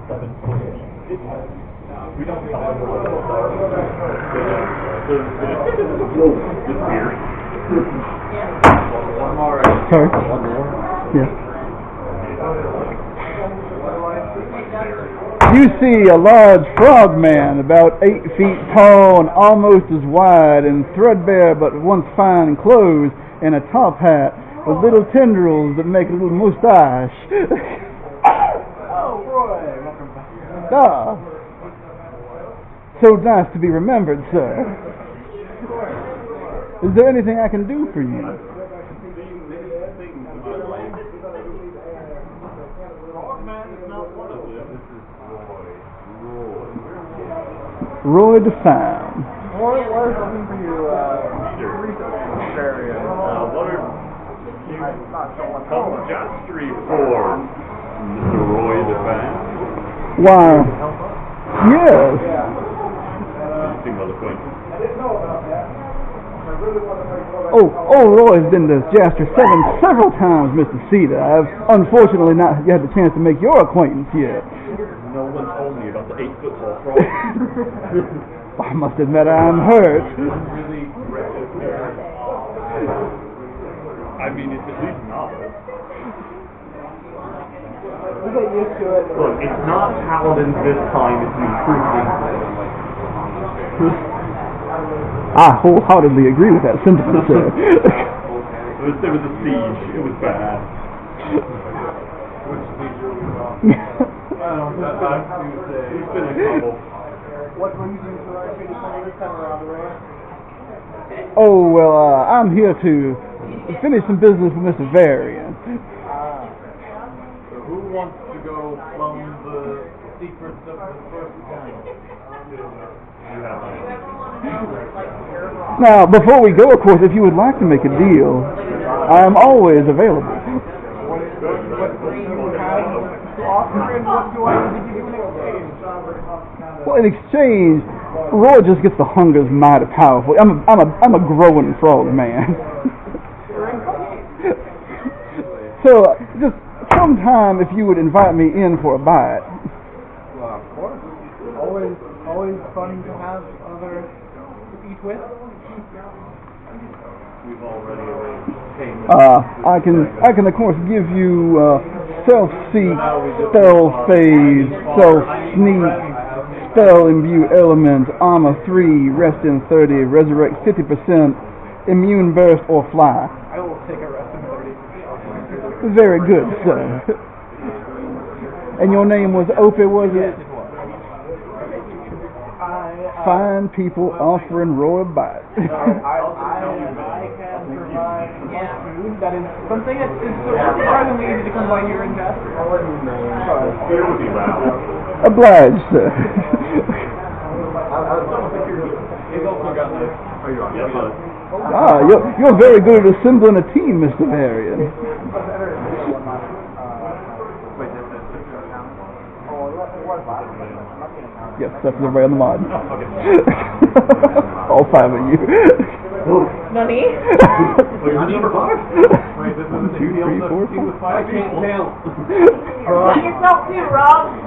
We don't this beer. One more. Sorry. Yeah. You see a large frogman about 8 feet tall and almost as wide and threadbare but once fine clothes and a top hat with little tendrils that make a little moustache. Oh, Roy, welcome back. Ah, so nice to be remembered, sir. Is there anything I can do for you? Roy DeFine. What is something for you recently? Very, What are you calling John Street for, Mr. Roy DeFine? Why, yes. Interesting little acquaintance. Oh, Roy's been to Jasper several times, Mr. Cedar. I've unfortunately not had the chance to make your acquaintance yet. No one told me about the 8-foot tall frog. I must admit I'm hurt. I mean, it's at least novel. we get used to it. Look, it's not paladins this time, it's an improvement. I wholeheartedly agree with that sentiment, sir. There was a siege. It was bad. It's been a couple. What were you doing for this time around the way? Oh, well, I'm here to finish some business with Mr. Varian. So who wants to go plumb the secrets of the first giant? Now, before we go, of course, if you would like to make a deal, I'm always available. Well, in exchange, Roy just gets the hunger's mighty powerful. I'm a growing frog man. So, just sometime if you would invite me in for a bite. Well, of course. Always fun to have others to eat with. We've already arranged payment. I can of course give you self-seek, spell phase, self-sneak, spell imbue element, armor 3, rest in 30, resurrect 50%, immune burst or fly. I will take a rest in 30. Very good, sir. And your name was Opie, was it? Fine people offering Roy a bite. I can provide food. That is something that is surprisingly easy to come by here in Jasper. There would be loud. Obliged, sir. He's also got the... You're very good at assembling a team, Mr. Varian. Yes, that's everybody on the mod. All 5 of you. Nani? Number 5? Wait, this is 1, 2, 3, 4, 5. I can't count. Count yourself too, Rob.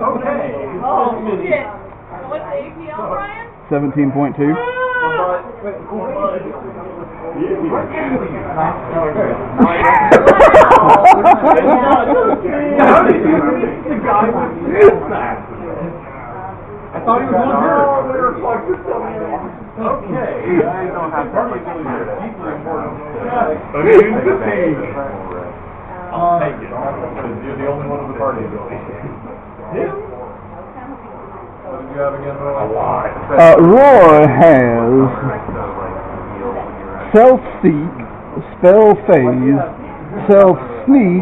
Okay. Oh, shit. What's the APL, Brian? 17.2. I thought he was on here. Okay. I don't have deeply important. Immune fatigue. I'll take it. Because you're the only one in the party. Yeah. What did you have again, Roy? Roy has self-seek, spell phase, self-sneak,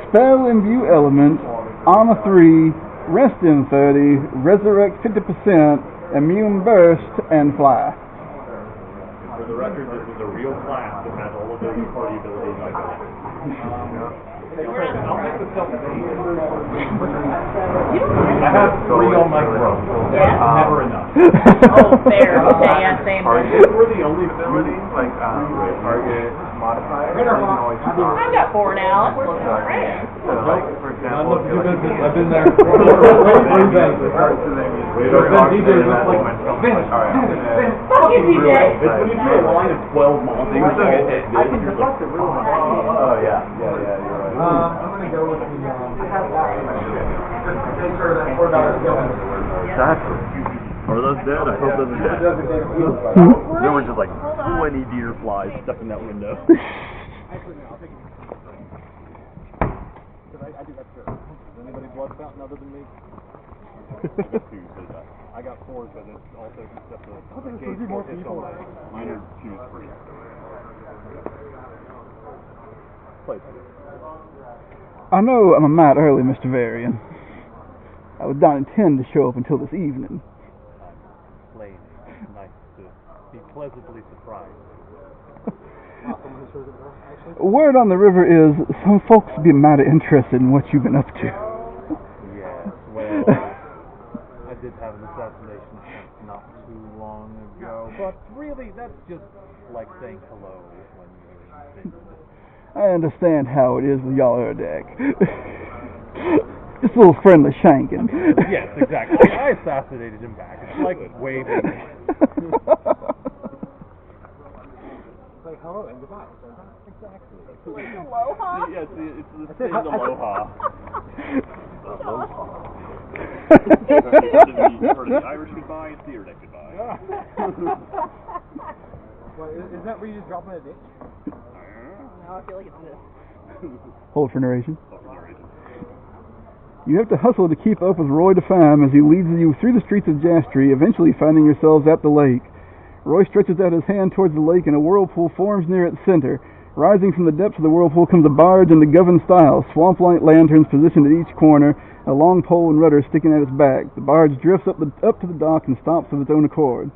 spell imbue element, armor 3, rest in 30, resurrect 50%, immune burst, and fly. For the record, this is a real class that has all of those party abilities. I'll take the self. I have 3 on my throat. Yeah. Never enough. Oh, fair. Okay, yeah, same. We're the only abilities, like target, modifier. You can always I've got 4 now. Where's my friend? So, like, for example, if you're like, I've been there. Wait, DJ just like, Fuck you, DJ. it's when you do a line of 12 months, you still get hit. I can deflect it real high. Oh, yeah, you're right. I'm gonna go with the, I have that. Just to make sure that $4 going. Exactly. Are those dead? I hope those are dead. There were just like 20 deer flies stuck in that window. Actually, no, I'll take it. Because I do that too. Is anybody blood fountain other than me? I got 4 because it's also except for There's supposed to be more people. Mine are 2 free. I know I'm a mite early, Mr. Varian. I would not intend to show up until this evening. Plain. Nice to be pleasantly surprised. Word on the river is some folks be mighty interested in what you've been up to. Yes, well, I did have an assassination attempt not too long ago, but really that's just like saying hello when you're in business. I understand how it is with y'all Erdak. Just a little friendly shanking. Yes, exactly. I assassinated him back. It's like waving. Like hello and goodbye. Exactly. Like aloha? Yeah, it's the same aloha. Heard of the Irish goodbye, it's the Erdak goodbye. Well, isn't that where you just drop in a ditch? No, I feel like it's this. Hold for narration. You have to hustle to keep up with Roy DeFam as he leads you through the streets of Jastry, eventually finding yourselves at the lake. Roy stretches out his hand towards the lake and a whirlpool forms near its center. Rising from the depths of the whirlpool comes a barge in the Govan style, swamp-like lanterns positioned at each corner, a long pole and rudder sticking at its back. The barge drifts up to the dock and stops of its own accord.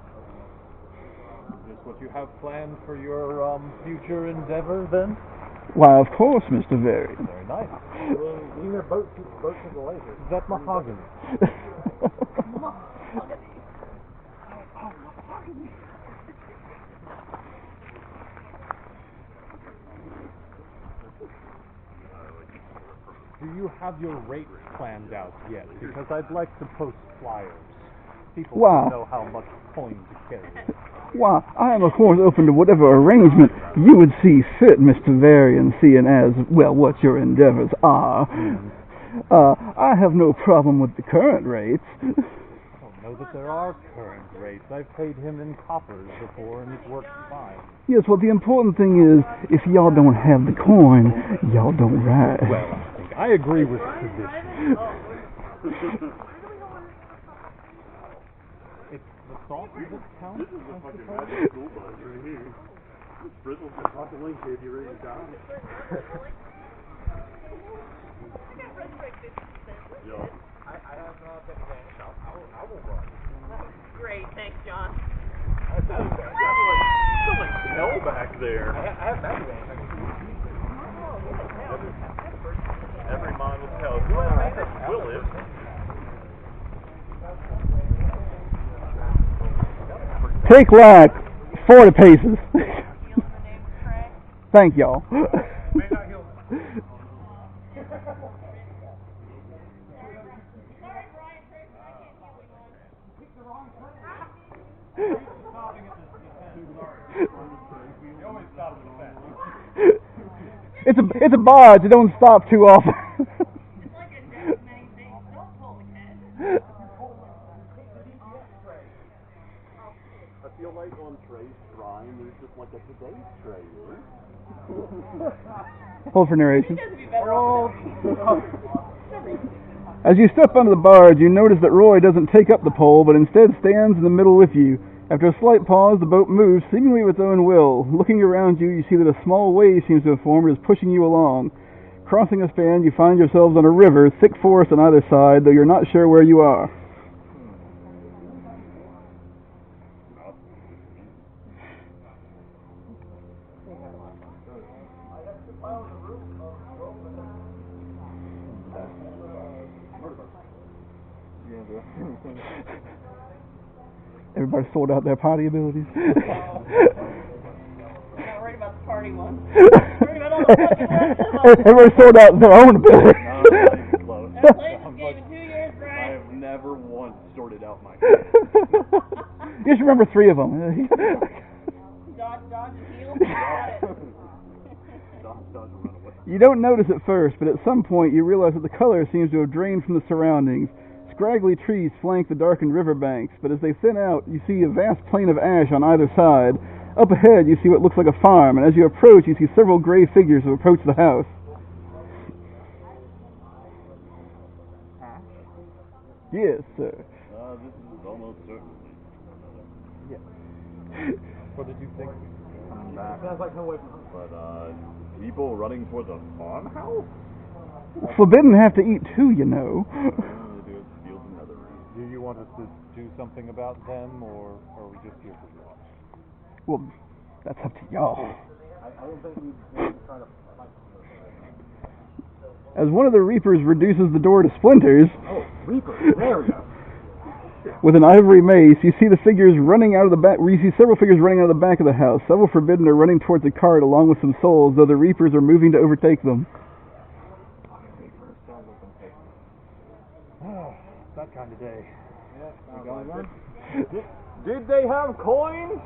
Is this what you have planned for your future endeavor, then? Why, of course, Mr. Varian. Very nice. You hear boats of the lake. Is that mahogany? Do you have your rates planned out yet? Because I'd like to post flyers. People Wow. know how much coin to carry. Why, I am of course open to whatever arrangement you would see fit, Mr. Varian, seeing as, well, what your endeavors are. I have no problem with the current rates. I don't know that there are current rates. I've paid him in coppers before and it works fine. Yes, well, the important thing is, if y'all don't have the coin, y'all don't ride. Well, I agree with position. It's the thought that counts. This is the fucking magic school bus right here. Brittle's the fucking link if you're ready to die. I have not been advantage. I will run. Great, thanks, John. Still like hell back there. I have that advantage. Every mind will tell. Who has made this? Will live. Take like 40 paces. Thank y'all. It's a barge. It don't stop too often. I feel like on Trey's shrine, there's just like a today's Trey. Hold for narration. He doesn't be better off. As you step onto the barge, you notice that Roy doesn't take up the pole, but instead stands in the middle with you. After a slight pause, the boat moves, seemingly of its own will. Looking around you, you see that a small wave seems to have formed and is pushing you along. Crossing a span, you find yourselves on a river, thick forest on either side, though you're not sure where you are. Everybody sort out their party abilities. Not worried about the party one. Everybody sold out their own ability. No, not even close. That place is game in 2 years, I Brian. have never once sorted out my You just remember 3 of them. Dodge and heal. Got it. Dodge and run away. You don't notice at first, but at some point you realize that the color seems to have drained from the surroundings. Scraggly trees flank the darkened riverbanks, but as they thin out, you see a vast plain of ash on either side. Up ahead, you see what looks like a farm, and as you approach, you see several gray figures who approach the house. Yes, sir. This is almost certainly. What did you think? Coming back. Sounds like no way from But, people running towards a farmhouse? Forbidden have to eat too, you know. Do you want us to do something about them, or are we just here for watch? Well, that's up to y'all. I don't think we need to try to fight them. As one of the Reapers reduces the door to splinters, Oh, Reaper, there we go. with an ivory mace, you see the figures running out of the back. You see several figures running out of the back of the house. Several Forbidden are running towards the cart along with some souls, though the Reapers are moving to overtake them. That kind of day. Did they have coins?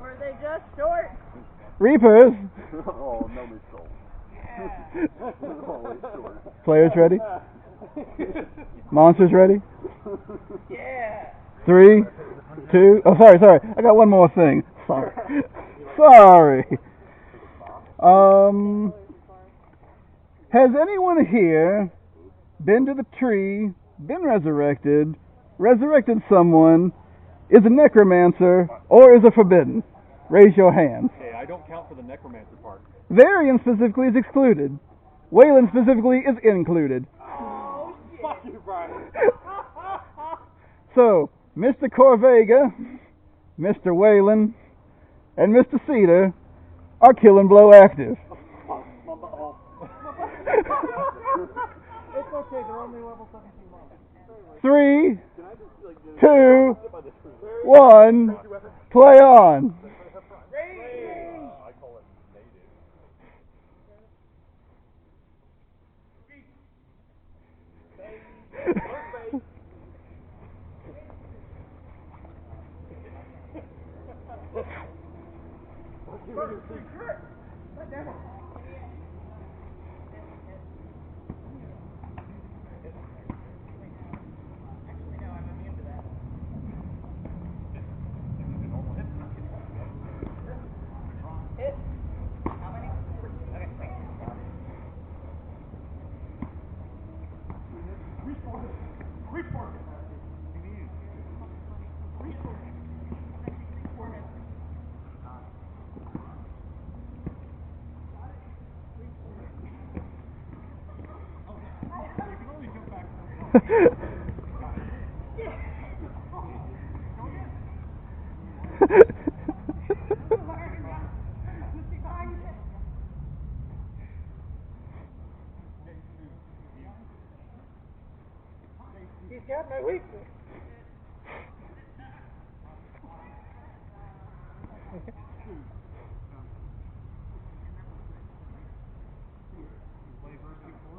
Were they just short? Reapers! Oh, no, we sold. Always short. Players ready? Monsters ready? Yeah. 3, 2. Oh, sorry. I got one more thing. Sorry. Has anyone here been to the tree, been resurrected someone, is a necromancer, or is a forbidden? Raise your hands. Okay, I don't count for the necromancer part. Varian specifically is excluded. Wayland specifically is included. Oh, shit. Fuck you, Brian. So, Mr. Corvega, Mr. Wayland, and Mr. Cedar are Killing Blow active. It's okay, they're only level 17 monsters. 3, 2, 1, play on. I call it native. He's got my weakness.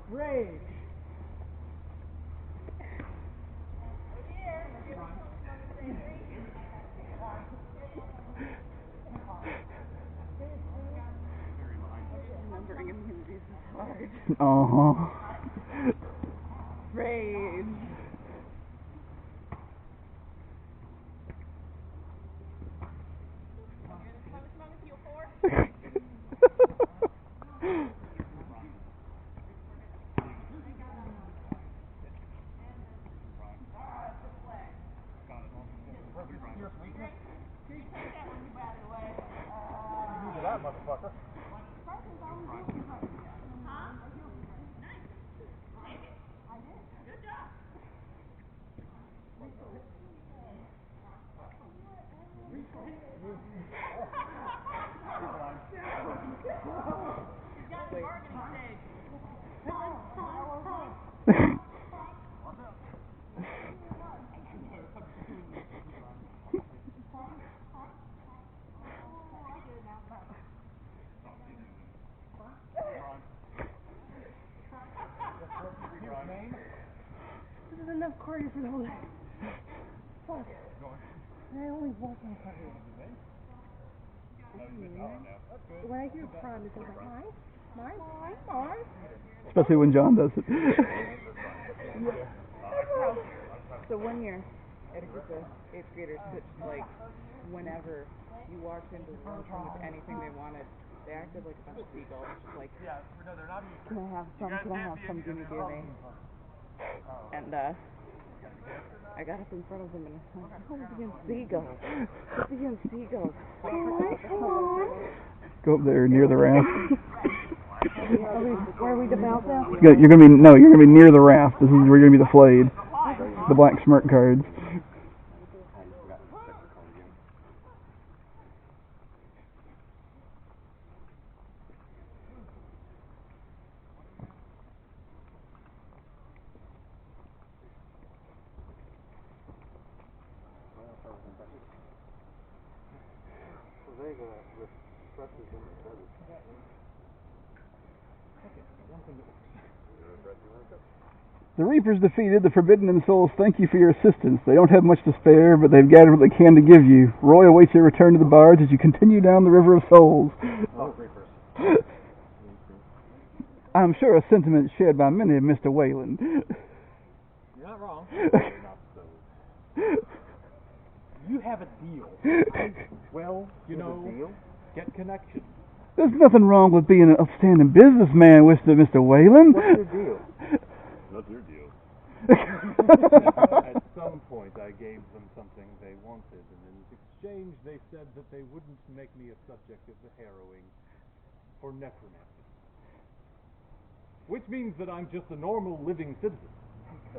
Rage. Remembering immunities is hard. Rage. That motherfucker. enough cardio for the whole day. Fuck. I only walk on cardio. When I hear prime, it's like, mine. Especially when John does it. So 1 year, at a group of 8th graders, which, like, whenever you walked into the lunchroom with anything they wanted, they acted like a bunch of seagulls. Just like, can I have some? Give me. And, I got up in front of them and I was like, oh, it's against seagulls. Go up there near the raft. Where are we about now? You're gonna be near the raft. This is where you're gonna be the flayed. The black smirk cards. The Reapers defeated the Forbidden and Souls. Thank you for your assistance. They don't have much to spare, but they've gathered what they can to give you. Roy awaits your return to the barge as you continue down the River of Souls. I'm sure a sentiment shared by many of Mr. Wayland. You're not wrong. You have a deal. Well, you know, get connection. There's nothing wrong with being an upstanding businessman, Mr. Wayland. What's your deal? What's your deal? At some point, I gave them something they wanted, and in exchange, they said that they wouldn't make me a subject of the harrowing or necromancy. Which means that I'm just a normal living citizen,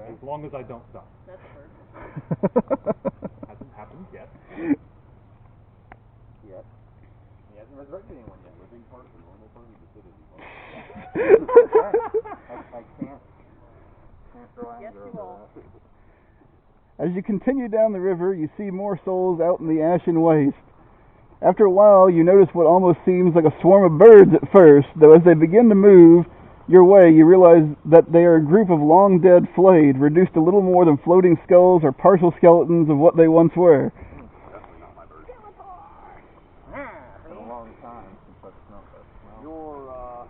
as long as I don't die. That's perfect. Hasn't happened yet. He hasn't resurrected anyone yet. Living person, normal person, the citizen. I can't. Yes, you will. As you continue down the river, you see more souls out in the ashen waste. After a while, you notice what almost seems like a swarm of birds at first, though as they begin to move your way, you realize that they are a group of long-dead flayed, reduced to little more than floating skulls or partial skeletons of what they once were. Definitely not my bird. It's been a long time since I've smelled that smell.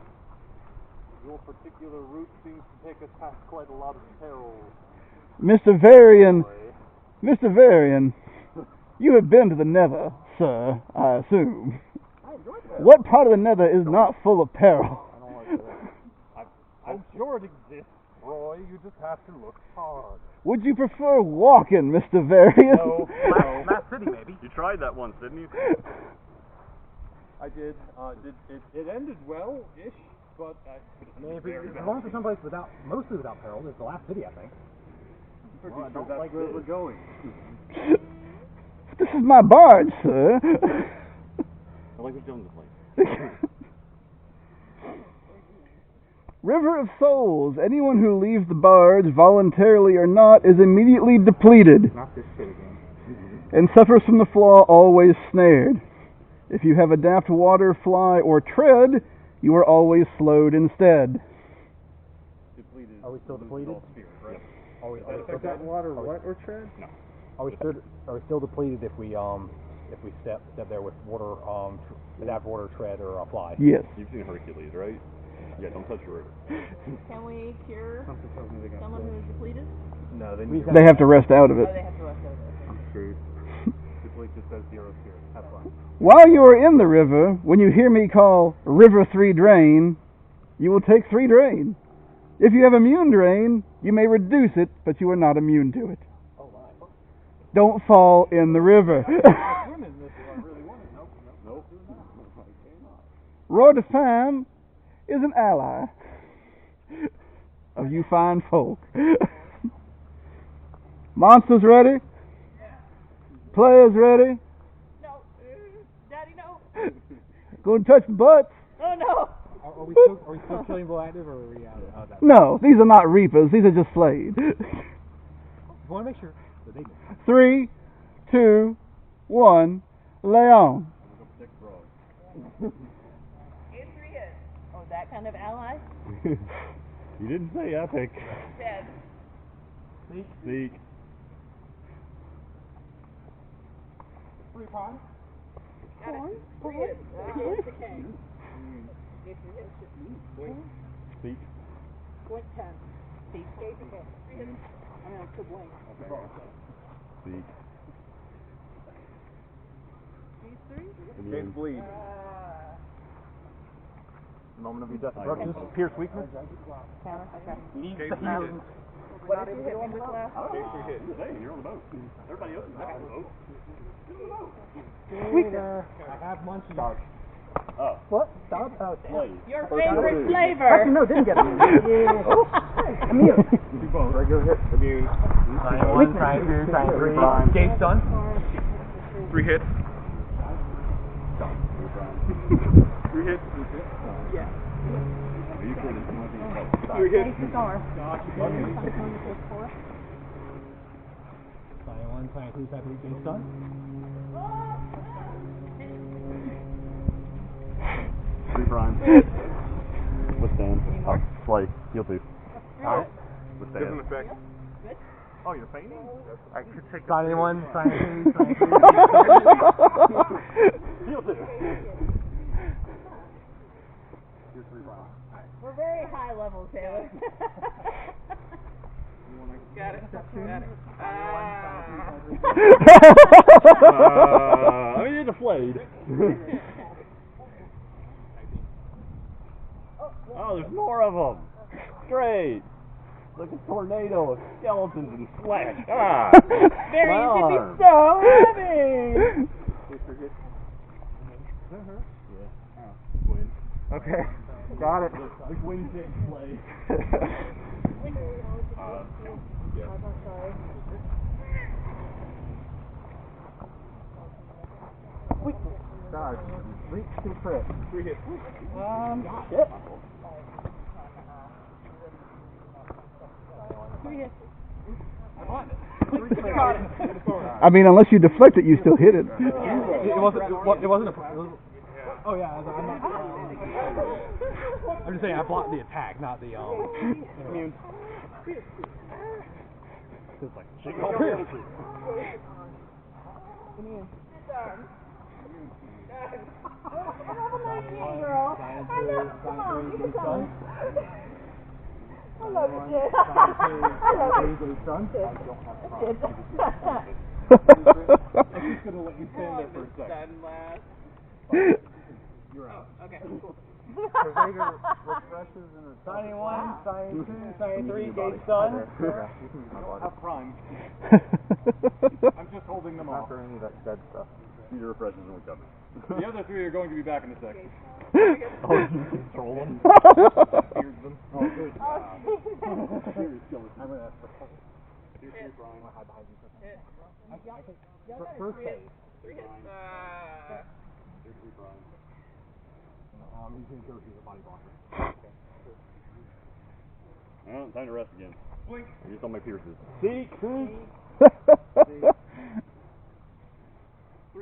Your particular route seems to take us past quite a lot of peril. Mr. Varian, you have been to the Nether, sir, I assume. I enjoyed that. What part of the Nether is not full of peril? I don't like that. I'm sure it exists, Roy. You just have to look hard. Would you prefer walking, Mr. Varian? No. Last city, maybe. You tried that once, didn't you? I did. It ended well-ish, but Maybe as long as there's someplace mostly without peril. There's the last city, I think. Well, I don't like where we're going. This is my barge, sir. I like what you're doing this place. River of Souls. Anyone who leaves the barge, voluntarily or not, is immediately depleted Not this shit again. and suffers from the flaw always snared. If you have adapt water, fly, or tread, you are always slowed instead. Depleted. Are we still depleted? Spirit, right? Are we that water, what, or tread? No. Are we still depleted if we step there with water adapt water, tread, or fly? Yes. You've seen Hercules, right? Yeah, don't touch your river. Can we cure someone who is depleted? No, they They have to rest out of it. Oh, they have to rest out of it. I'm screwed. Deplete just says zero spirit. Have fun. While you are in the river, when you hear me call River 3 Drain, you will take 3 drain. If you have immune drain, you may reduce it, but you are not immune to it. Oh, my. Don't fall in the river. Swim in this if I really wanted. Nope. Roy de Femme is an ally of you fine folk. Monsters ready? Players ready? No. Daddy, no. Gonna touch the butts? Oh, no. Are we still killing active, or are we out of that? No, these are not reapers. These are just flayed. I want to make sure that they know. 3, 2, 1, lay on. Oh, that kind of ally? You didn't say epic. Dead. Seek. 3 prime. Seek. Blink 10. Seek. To blink. Seek. These three? Games bleed. Moment of your death approaches. Pierce weakness. Counter? Okay. Needs Case to we heal. hit. What did you hit me with last? Case we hit. Hey, you're on the boat. Everybody else is back on the boat. Weakness. I have munchies. Oh. What? Stop. Oh, Slave. Your First favorite order. flavor. Actually, no, didn't get it. Yeah. Immune. Regular hit. Immune. Sign 1, sign 2, sign 3. Game stun. 3 hits. 3 hits. Yeah. You could have 3 hits. the door. Sign 1, sign 2, sign 3. Game stun. Three prime. Withstand. Slay. Heal 2. Alright. Withstand. Doesn't affect. Oh, you're fainting? I could take Sign 1, sign 2, sign 3. Heal 2. We're very high level, Taylor. Got it. I mean, you're deflated. Oh, there's more of them. Great. Like a tornado of skeletons and flesh. Ah. Very My easy to be arm. so heavy. Okay. Got it. The wing kick play. Charge. Reach to crit. 3 hits. Shit. I mean, unless you deflect it, you still hit it. It wasn't. It wasn't a. Oh yeah. I'm just saying I blocked the attack, not the immune. It's like shit. I love you, Jay. I love you. I'm just gonna let you stand there for a second. You're out. Okay. Signing 1, signing 2, signing 3, gate stun. Have prime. I'm just holding them off. Any of that dead stuff. Peter refreshes and we're coming. The other 3 are going to be back in a second. Oh, you control them? Beard them. Oh, good. I'm gonna hide behind you. First phase. He's gonna go through the body blocker. Well, time to rest again. I used all my pierces. Seek! 3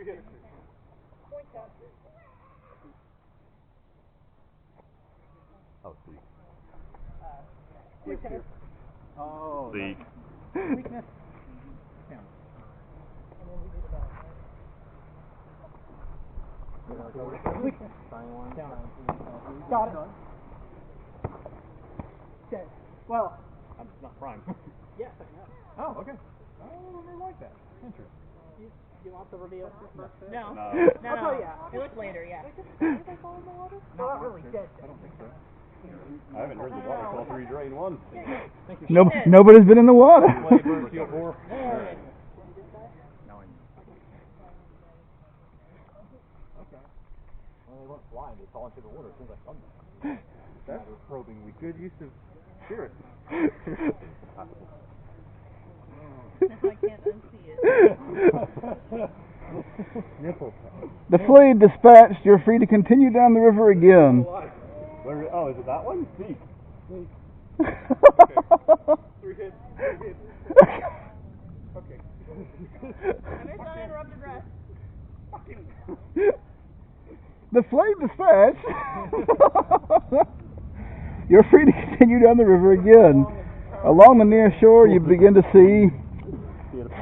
hits. Oh, seek. Oh. Seek. Weakness. Weakness. Got it. Okay. Well, I'm not prime. Yes, I know. Oh, okay. I never like that. Interesting. You want the reveal first? No. No. No, no. It was later, yeah. not really dead. I don't think so. I haven't heard the water call 3 drain 1. Nobody's been in the water. Play burn steel 4. Now I know. Okay. Well, they weren't flying. They fall into the water as soon as I stunned them. That's probing. We good use of spirit. I can't unsee it. Nipple. The flayed dispatched. You're free to continue down the river again. Where, oh, is it that one? Seek. 3 hits. 3 hits. Okay. There's uninterrupted rest. The flayed dispatched. You're free to continue down the river again. Along the near shore, you begin to see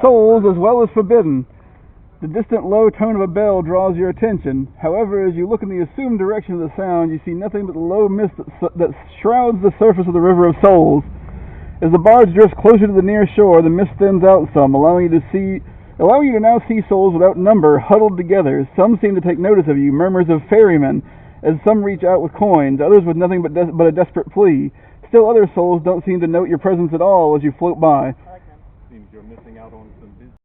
souls as well as forbidden. The distant low tone of a bell draws your attention. However, as you look in the assumed direction of the sound, you see nothing but the low mist that shrouds the surface of the river of souls. As the barge drifts closer to the near shore, the mist thins out some, allowing you to now see souls without number huddled together. Some seem to take notice of you, murmurs of ferrymen, as some reach out with coins, others with nothing but a desperate plea. Still other souls don't seem to note your presence at all as you float by. Seems you're missing out on